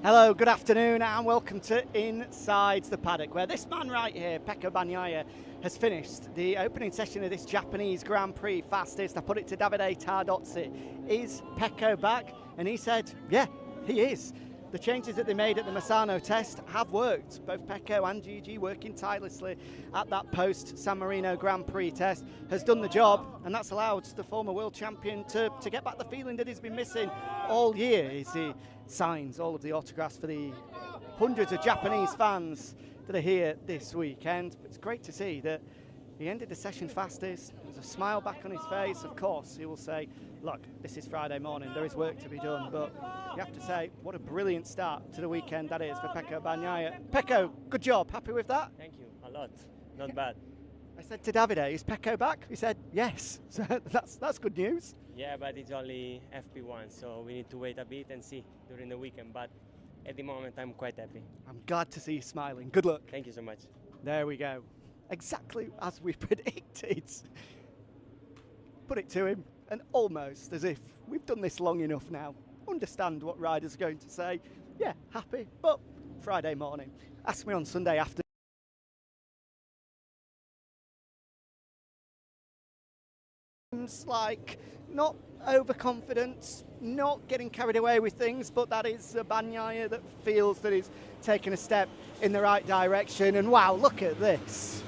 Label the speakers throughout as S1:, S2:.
S1: Hello, good afternoon, and welcome to Inside the Paddock, where this man right here, Pecco Bagnaia, has finished the opening session of this Japanese Grand Prix fastest. I put it to Davide Tardozzi. Is Pecco back? And he said, yeah, he is. The changes that they made at the Misano test have worked. Both Pecco and Gigi working tirelessly at that post-San Marino Grand Prix test has done the job, and that's allowed the former world champion to get back the feeling that he's been missing all year. He signs all of the autographs for the hundreds of Japanese fans that are here this weekend. But it's great to see that he ended the session fastest. There's a smile back on his face. Of course, he will say, look, this is Friday morning, there is work to be done, but you have to say, what a brilliant start to the weekend that is for Pecco Bagnaia. Pecco, good job, happy with that?
S2: Thank you, a lot, not bad.
S1: I said to Davide, is Pecco back? He said, yes, so that's good news.
S2: Yeah, but it's only FP1, so we need to wait a bit and see during the weekend, but at the moment I'm quite happy.
S1: I'm glad to see you smiling, good luck.
S2: Thank you so much.
S1: There we go, exactly as we predicted. Put it to him. And almost as if we've done this long enough now, understand what riders are going to say. Yeah, happy, but Friday morning. Ask me on Sunday afternoon. Like, not overconfident, not getting carried away with things, but that is a Bagnaia that feels that he's taken a step in the right direction. And wow, look at this.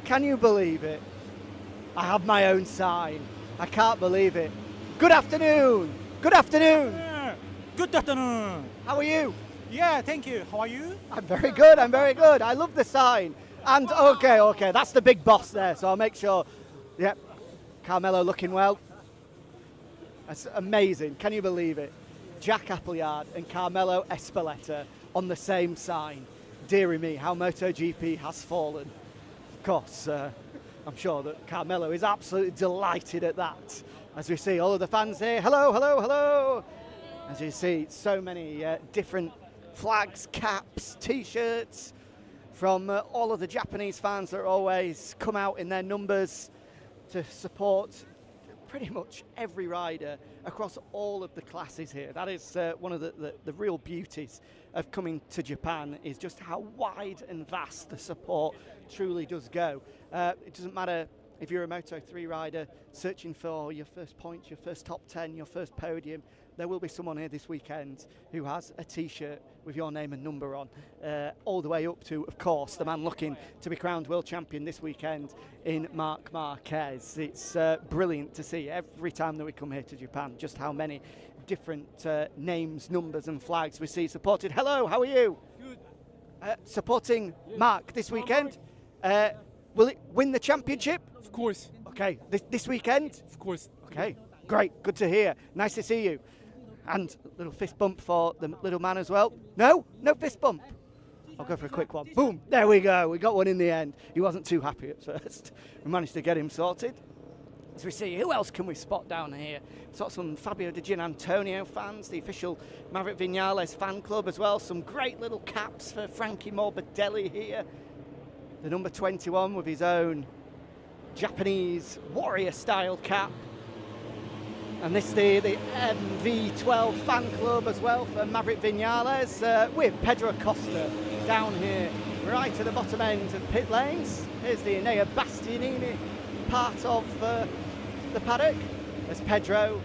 S1: Can you believe it? I have my own sign. I can't believe it. Good afternoon. Good afternoon.
S3: Good afternoon.
S1: How are you?
S3: Yeah, thank you. How are you?
S1: I'm very good. I'm very good. I love the sign. And okay, that's the big boss there. So I'll make sure. Yep. Carmelo looking well. That's amazing. Can you believe it? Jack Appleyard and Carmelo Espeleta on the same sign. Deary me, how MotoGP has fallen. Of course. I'm sure that Carmelo is absolutely delighted at that. As we see all of the fans here, hello, hello, hello. As you see, so many different flags, caps, T-shirts from all of the Japanese fans that always come out in their numbers to support pretty much every rider across all of the classes here. That is one of the real beauties of coming to Japan, is just how wide and vast the support truly does go. It doesn't matter if you're a Moto3 rider searching for your first points, your first top 10, your first podium. There will be someone here this weekend who has a T-shirt with your name and number on, all the way up to, of course, the man looking to be crowned world champion this weekend in Marc Marquez. It's brilliant to see every time that we come here to Japan just how many different names, numbers and flags we see supported. Hello, how are you? Good. Supporting Marc this weekend. Will it win the championship?
S3: Of course.
S1: Okay, this weekend?
S3: Of course.
S1: Okay, great, good to hear. Nice to see you. And a little fist bump for the little man as well. No fist bump. I'll go for a quick one. Boom, there we go. We got one in the end. He wasn't too happy at first. We managed to get him sorted. As we see, who else can we spot down here? We've got some Fabio Di Gianantonio fans, the official Maverick Vinales fan club as well. Some great little caps for Frankie Morbidelli here. The number 21 with his own Japanese warrior style cap. And this is the MV12 fan club as well for Maverick Vinales, with Pedro Acosta down here right at the bottom end of pit lanes. Here's the Enea Bastianini part of the paddock as Pedro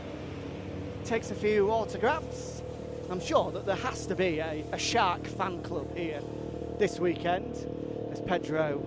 S1: takes a few autographs. I'm sure that there has to be a Shark fan club here this weekend as Pedro,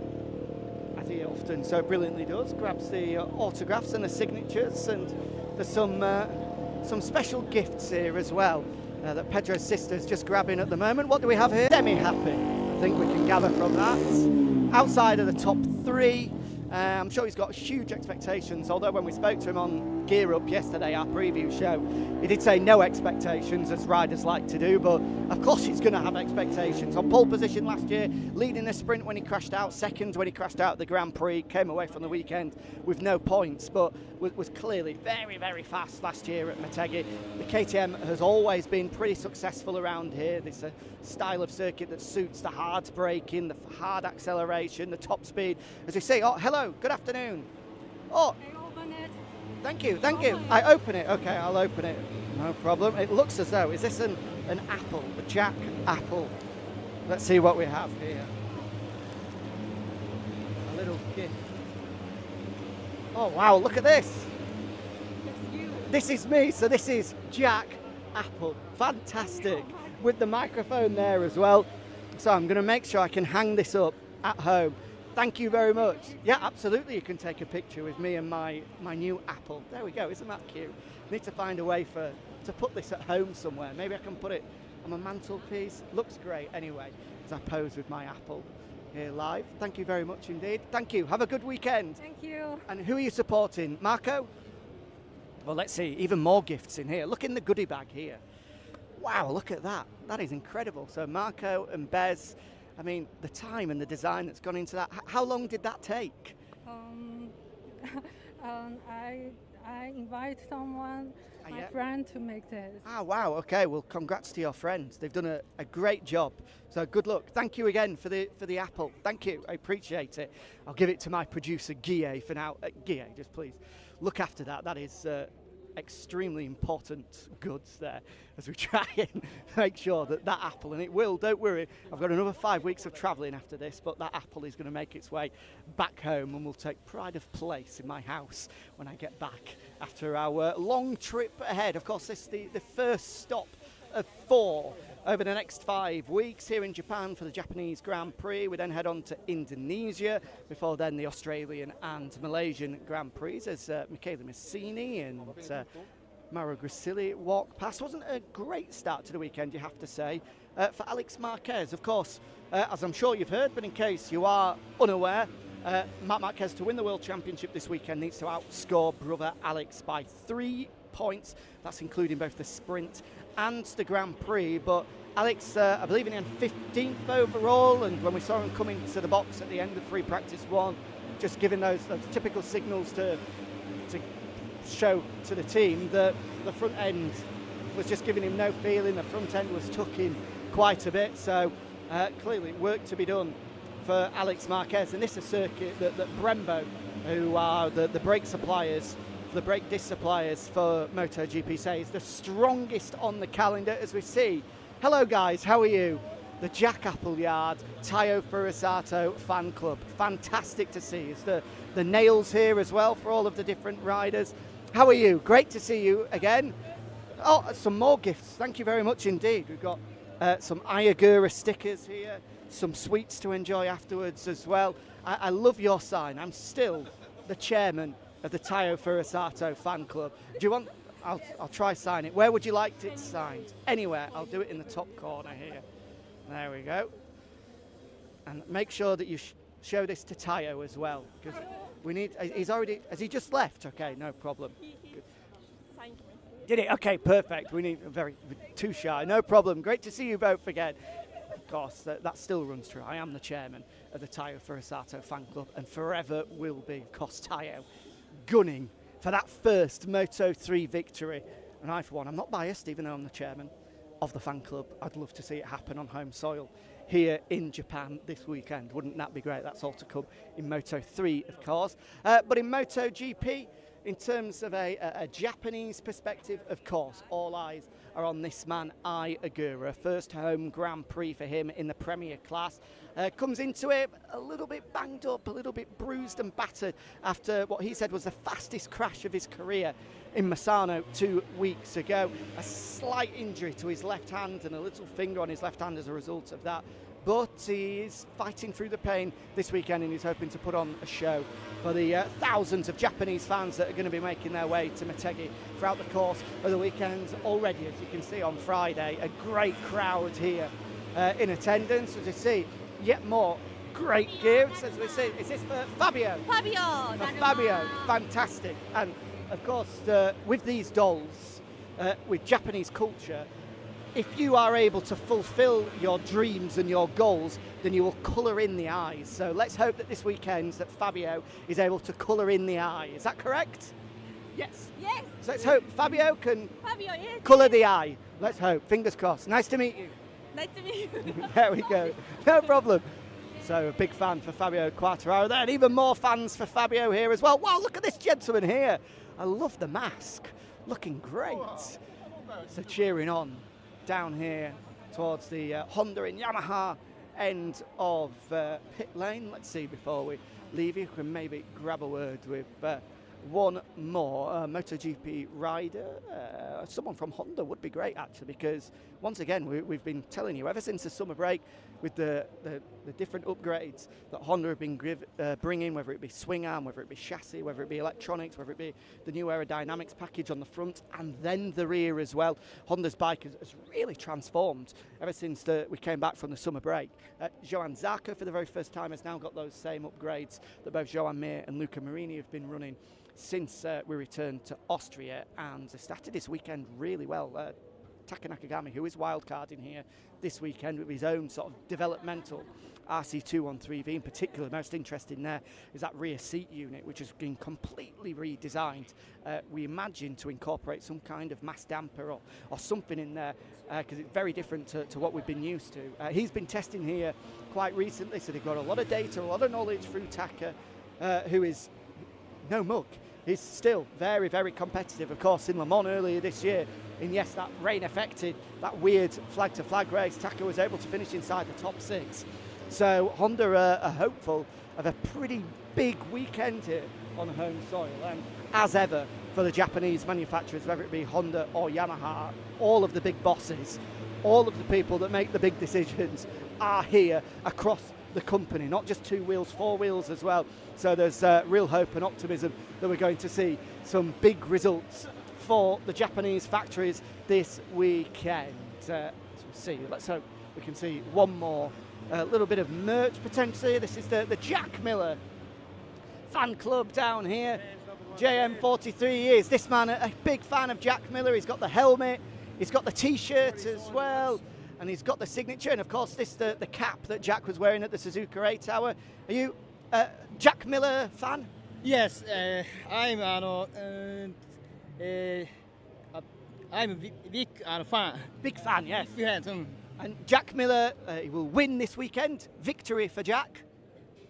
S1: as he often so brilliantly does, grabs the autographs and the signatures, and there's some special gifts here as well that Pedro's sister's just grabbing at the moment. What do we have here? Semi-happy, I think we can gather from that. Outside of the top three, I'm sure he's got huge expectations, although when we spoke to him on Gear Up yesterday, our preview show, he did say no expectations, as riders like to do, but of course he's going to have expectations. On pole position last year, leading the sprint when he crashed out, second when he crashed out at the Grand Prix, came away from the weekend with no points, but was clearly very, very fast last year at Motegi. The KTM has always been pretty successful around here. This style of circuit that suits the hard braking, the hard acceleration, the top speed. As you see, oh, hello, good afternoon. Oh, thank you, thank you. I open it, okay, I'll open it. No problem. It looks as though, is this an an apple, a Jack Apple. Let's see what we have here. A little gift. Oh wow, look at this.
S4: It's you.
S1: This is me, so this is Jack Apple. Fantastic. With the microphone there as well. So I'm going to make sure I can hang this up at home. Thank you very much. Yeah, absolutely, you can take a picture with me and my new Apple. There we go, isn't that cute? Need to find a way to put this at home somewhere. Maybe I can put it on my mantelpiece. Looks great anyway, as I pose with my Apple here live. Thank you very much indeed. Thank you. Have a good weekend.
S4: Thank you.
S1: And who are you supporting? Marco? Well, let's see. Even more gifts in here. Look in the goodie bag here. Wow, look at that. That is incredible. So Marco and Bez, I mean, the time and the design that's gone into that. How long did that take?
S4: I invite someone, my
S1: yeah.
S4: friend, to make this.
S1: Ah, wow. Okay. Well, congrats to your friends. They've done a great job. So good luck. Thank you again for the apple. Thank you. I appreciate it. I'll give it to my producer Guille for now. Guille, just please look after that. That is extremely important goods there as we try and make sure that apple, and it will, don't worry, I've got another 5 weeks of travelling after this, but that apple is going to make its way back home and will take pride of place in my house when I get back after our long trip ahead. Of course, this is the first stop of 4 over the next 5 weeks here in Japan for the Japanese Grand Prix. We then head on to Indonesia before then the Australian and Malaysian Grand Prix as Michele Massini and Mauro Gracilli walk past. Wasn't a great start to the weekend, you have to say, for Alex Marquez. Of course, as I'm sure you've heard, but in case you are unaware, Marc Marquez, to win the World Championship this weekend, needs to outscore brother Alex by 3 points. That's including both the sprint and the Grand Prix. But Alex, I believe in 15th overall, and when we saw him coming to the box at the end of free practice 1, just giving those typical signals to show to the team that the front end was just giving him no feeling. The front end was tucking quite a bit, so clearly work to be done for Alex Marquez. And this is a circuit that Brembo, who are the brake suppliers, the brake disc suppliers for MotoGP, say is the strongest on the calendar, as we see. Hello guys, how are you? The Jack Appleyard Taio Furusato fan club. Fantastic to see. It's the nails here as well for all of the different riders. How are you? Great to see you again. Oh, some more gifts. Thank you very much indeed. We've got some Ogura stickers here, some sweets to enjoy afterwards as well. I love your sign. I'm still the chairman of the Taio Furusato fan club. Do you want? I'll try sign it. Where would you like it signed? Anywhere. I'll do it in the top corner here. There we go. And make sure that you show this to Taio as well, because we need. He's already. Has he just left? Okay, no problem.
S4: He signed me.
S1: Did it? Okay, perfect. We need too shy. No problem. Great to see you both again. Of course, that still runs true. I am the chairman of the Taio Furusato fan club, and forever will be. Of course, Taio gunning for that first Moto3 victory. And I, for one, I'm not biased, even though I'm the chairman of the fan club. I'd love to see it happen on home soil here in Japan this weekend. Wouldn't that be great? That's all to come in Moto3, of course. But in MotoGP, in terms of a Japanese perspective, of course, all eyes are on this man, Ogura. First home Grand Prix for him in the Premier class. Comes into it a little bit banged up, a little bit bruised and battered after what he said was the fastest crash of his career in Misano 2 weeks ago. A slight injury to his left hand and a little finger on his left hand as a result of that. But he is fighting through the pain this weekend and he's hoping to put on a show for the thousands of Japanese fans that are going to be making their way to Motegi throughout the course of the weekend. Already, as you can see on Friday, a great crowd here in attendance. As you see, yet more great gifts. As we see, is this for Fabio?
S4: Fabio!
S1: For Fabio, fantastic. And of course, with these dolls, with Japanese culture, if you are able to fulfill your dreams and your goals, then you will colour in the eyes. So let's hope that this weekend that Fabio is able to colour in the eye. Is that correct? Yes.
S4: Yes.
S1: So let's hope Fabio can
S4: Fabio, yes.
S1: colour the eye. Let's hope. Fingers crossed. Nice to meet you.
S4: Nice to meet you.
S1: There we go. No problem. So a big fan for Fabio Quartararo there, and even more fans for Fabio here as well. Wow, look at this gentleman here. I love the mask. Looking great. So cheering on down here towards the Honda and Yamaha end of pit lane. Let's see, before we leave you, we can maybe grab a word with one more MotoGP rider. Someone from Honda would be great, actually, because once again we've been telling you ever since the summer break with the different upgrades that Honda have been bringing, whether it be swing arm, whether it be chassis, whether it be electronics, whether it be the new aerodynamics package on the front and then the rear as well. Honda's bike has really transformed ever since we came back from the summer break. Johann Zarco, for the very first time, has now got those same upgrades that both Joan Mir and Luca Marini have been running since we returned to Austria, and they started this weekend really well. Taka Nakagami, who is wildcarding here this weekend with his own sort of developmental RC213V in particular. Most interesting there is that rear seat unit, which has been completely redesigned. We imagine to incorporate some kind of mass damper or something in there, because it's very different to what we've been used to. He's been testing here quite recently, so they've got a lot of data, a lot of knowledge through Taka, who is no mug. He's still very, very competitive. Of course, in Le Mans earlier this year, and yes, that rain affected that weird flag-to-flag race, Taka was able to finish inside the top 6. So Honda are hopeful of a pretty big weekend here on home soil. And as ever, for the Japanese manufacturers, whether it be Honda or Yamaha, all of the big bosses, all of the people that make the big decisions are here across the company, not just 2 wheels, 4 wheels as well. So there's real hope and optimism that we're going to see some big results for the Japanese factories this weekend. Let's see, let's hope we can see one more little bit of merch potentially. This is the Jack Miller fan club down here. JM43 is this man, a big fan of Jack Miller. He's got the helmet, he's got the t-shirt as well, and he's got the signature, and of course this the cap that Jack was wearing at the Suzuka 8 Hour. Are you a Jack Miller fan?
S5: Yes, I'm a big fan.
S1: Big fan, yes.
S5: Big fan.
S1: And Jack Miller, he will win this weekend. Victory for Jack.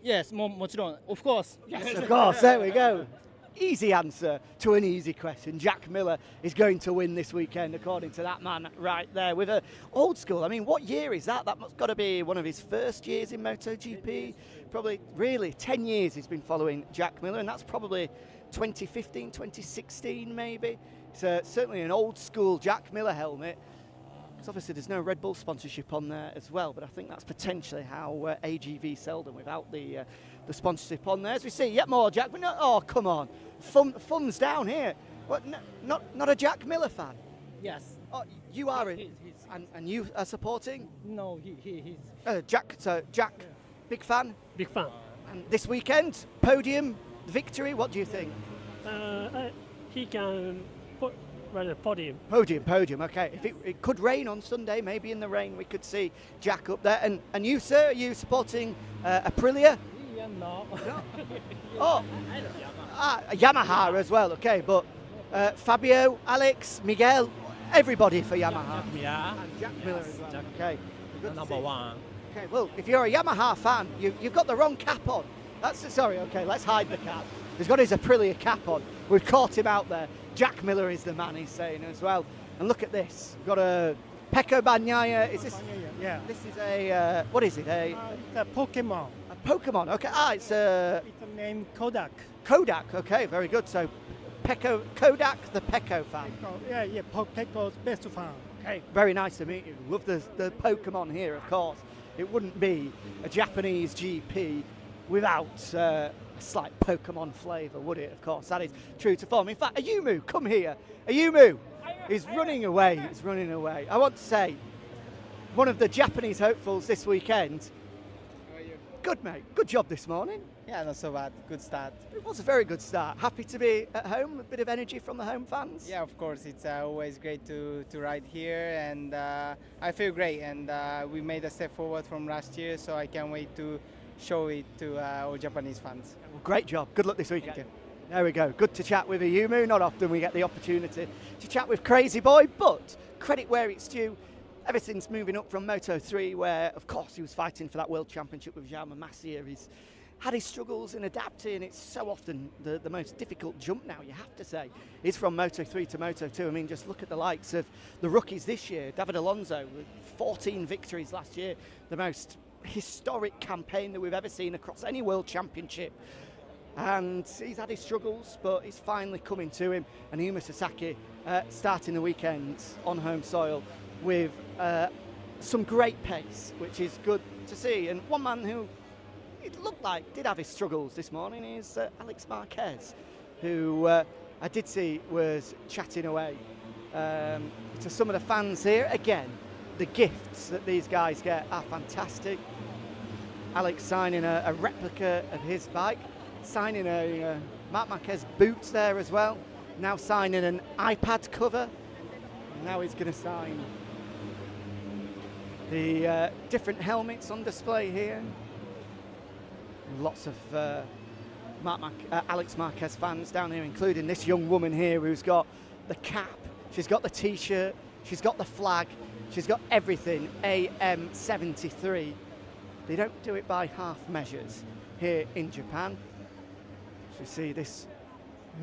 S5: Yes, もちろん, of course.
S1: Yes, of course. There we go. Easy answer to an easy question. Jack Miller is going to win this weekend, according to that man right there, with a old school. I mean, what year is that? That must got to be one of his first years in MotoGP. Probably, really, 10 years he's been following Jack Miller, and that's probably 2015, 2016 maybe. So certainly an old school Jack Miller helmet. Because obviously there's no Red Bull sponsorship on there as well, but I think that's potentially how AGV sold them without the sponsorship on there. As we see, yet more Jack Miller. Oh, come on. Fun's down here. What? Not a Jack Miller fan?
S5: Yes.
S1: Oh, you are
S5: He's.
S1: and you are supporting?
S5: No, he's.
S1: Jack, so Jack,
S5: Yeah.
S1: big fan?
S6: Big fan.
S1: And this weekend, podium, victory, what do you think?
S6: He can put right at the podium.
S1: Podium, okay. If it could rain on Sunday, maybe in the rain we could see Jack up there. And you, sir, are you supporting Aprilia?
S5: Yeah, no.
S1: Oh, Yamaha as well, okay. But Fabio, Alex, Miguel, everybody for Yamaha.
S3: Yeah.
S1: And Jack Miller as well. Okay. Good to
S3: Number
S1: see.
S3: 1.
S1: Okay, well, if you're a Yamaha fan, you've got the wrong cap on. Sorry, okay, let's hide the cap. He's got his Aprilia cap on. We've caught him out there. Jack Miller is the man, he's saying as well. And look at this. We've got a Pecco Bagnaia. Is this?
S3: Yeah.
S1: This is a what is it?
S3: It's a Pokemon.
S1: A Pokemon. Okay. It's a
S3: It's named Kodak.
S1: Kodak. Okay, very good. So Kodak, the Pecco fan.
S3: Yeah. Pecco's best fan.
S1: Okay, very nice to meet you. Love the Pokemon here, of course. It wouldn't be a Japanese GP without a slight Pokemon flavour, would it? Of course, that is true to form. In fact, Ayumu, come here. Ayumu is running away. He's running away. I want to say, one of the Japanese hopefuls this weekend.
S7: How are you?
S1: Good, mate. Good job this morning.
S7: Yeah, not so bad. Good start.
S1: It was a very good start. Happy to be at home. A bit of energy from the home fans.
S7: Yeah, of course. It's always great to ride here, and I feel great. And we made a step forward from last year, so I can't wait to show it to our Japanese fans.
S1: Well, great job. Good luck this weekend.
S7: Thank you.
S1: There we go. Good to chat with Ayumu. Not often we get the opportunity to chat with Crazy Boy, but credit where it's due. Ever since moving up from Moto 3, where, of course, he was fighting for that World Championship with Jaume Massier, he's had his struggles in adapting. It's so often the most difficult jump now, you have to say, is from Moto 3 to Moto 2. I mean, just look at the likes of the rookies this year. David Alonso, with 14 victories last year, the most historic campaign that we've ever seen across any World Championship. And he's had his struggles, but he's finally coming to him. And Ayumu Sasaki starting the weekend on home soil with some great pace, which is good to see. And one man who it looked like did have his struggles this morning is Marc Marquez, who I did see was chatting away to some of the fans here. Again, the gifts that these guys get are fantastic. Alex signing a replica of his bike, signing a Marc Marquez boots there as well, now signing an iPad cover, and now he's going to sign the different helmets on display here. Lots of Alex Marquez fans down here, including this young woman here who's got the cap, she's got the t-shirt, she's got the flag, she's got everything AM73. They don't do it by half measures here in Japan. So you see this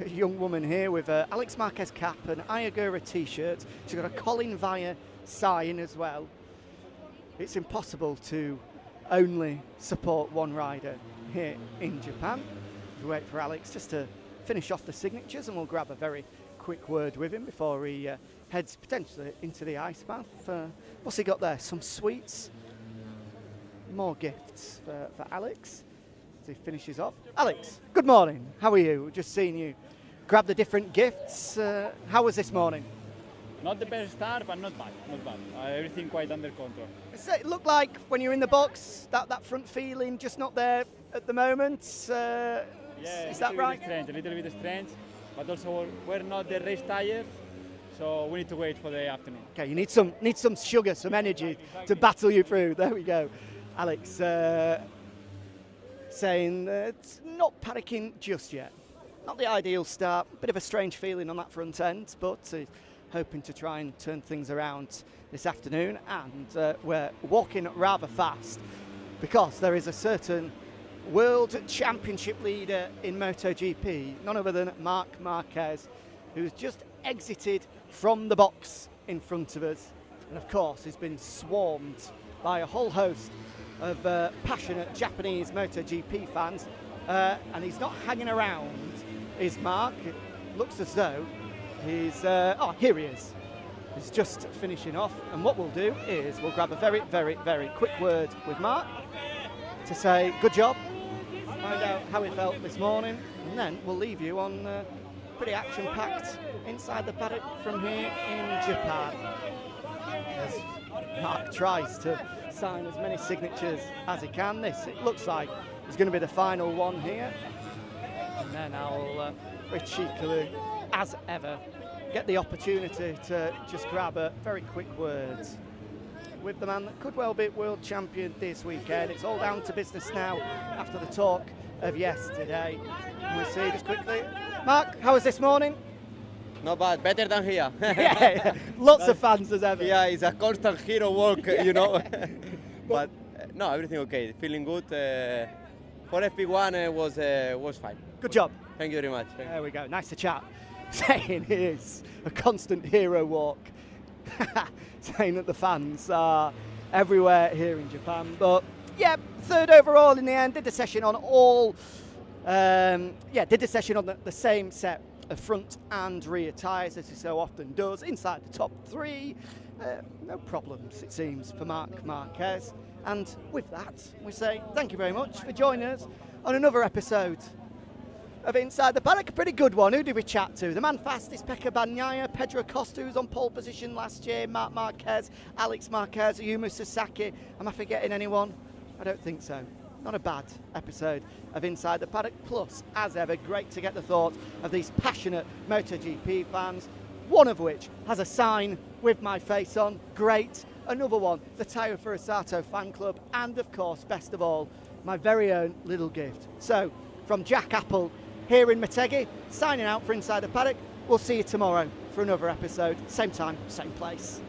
S1: young woman here with a Alex Marquez cap, an Ogura t-shirt. She's got a Colin Via sign as well. It's impossible to only support one rider here in Japan. We wait for Alex just to finish off the signatures, and we'll grab a very quick word with him before he heads potentially into the ice bath. What's he got there? Some sweets, more gifts for Alex as he finishes off. Alex, good morning. How are you? We've just seen you grab the different gifts. How was this morning?
S8: Not the best start, but not bad, not bad. Everything quite under control.
S1: It looked like when you're in the box, that front feeling just not there at the moment.
S8: Yeah,
S1: is that right?
S8: A little bit strange, but also we're not the race tired, so we need to wait for the afternoon.
S1: Okay, you need some sugar, some energy to battle you through. There we go. Alex saying it's not panicking just yet. Not the ideal start, bit of a strange feeling on that front end, but hoping to try and turn things around this afternoon. And we're walking rather fast because there is a certain World Championship leader in MotoGP, none other than Marc Marquez, who's just exited from the box in front of us. And of course, he's been swarmed by a whole host of passionate Japanese MotoGP fans. And he's not hanging around, is Marc. It looks as though he's, here he is. He's just finishing off. And what we'll do is we'll grab a very, very, very quick word with Marc to say good job, find out how he felt this morning, and then we'll leave you on pretty action-packed Inside the Paddock from here in Japan. As Marc tries to sign as many signatures as he can. It looks like is going to be the final one here. And then I'll very cheekily, as ever, get the opportunity to just grab a very quick word with the man that could well be world champion this weekend. It's all down to business now after the talk of yesterday. And we'll see just quickly. Marc, how was this morning?
S9: Not bad, better than here.
S1: Yeah, lots of fans as ever.
S9: Yeah, it's a constant hero walk, you know. But no, everything okay. Feeling good. For FP1 was fine.
S1: Good job.
S9: Thank you very much.
S1: There we go. Nice to chat. Saying it is a constant hero walk. Saying that the fans are everywhere here in Japan. But yeah, third overall in the end. Did the session on all. Did the session on the same set of front and rear tyres as he so often does. Inside the top three. No problems, it seems, for Marc Marquez. And with that, we say thank you very much for joining us on another episode of Inside the Paddock. A pretty good one. Who did we chat to? The man fastest, Pecco Bagnaia, Pedro Acosta, who's on pole position last year, Marc Marquez, Alex Marquez, Ayumu Sasaki. Am I forgetting anyone? I don't think so. Not a bad episode of Inside the Paddock. Plus, as ever, great to get the thoughts of these passionate MotoGP fans, one of which has a sign with my face on. Great. Another one, the Tayo Furusato fan club, and of course, best of all, my very own little gift. So, from Jack Apple here in Motegi, signing out for Inside the Paddock. We'll see you tomorrow for another episode. Same time, same place.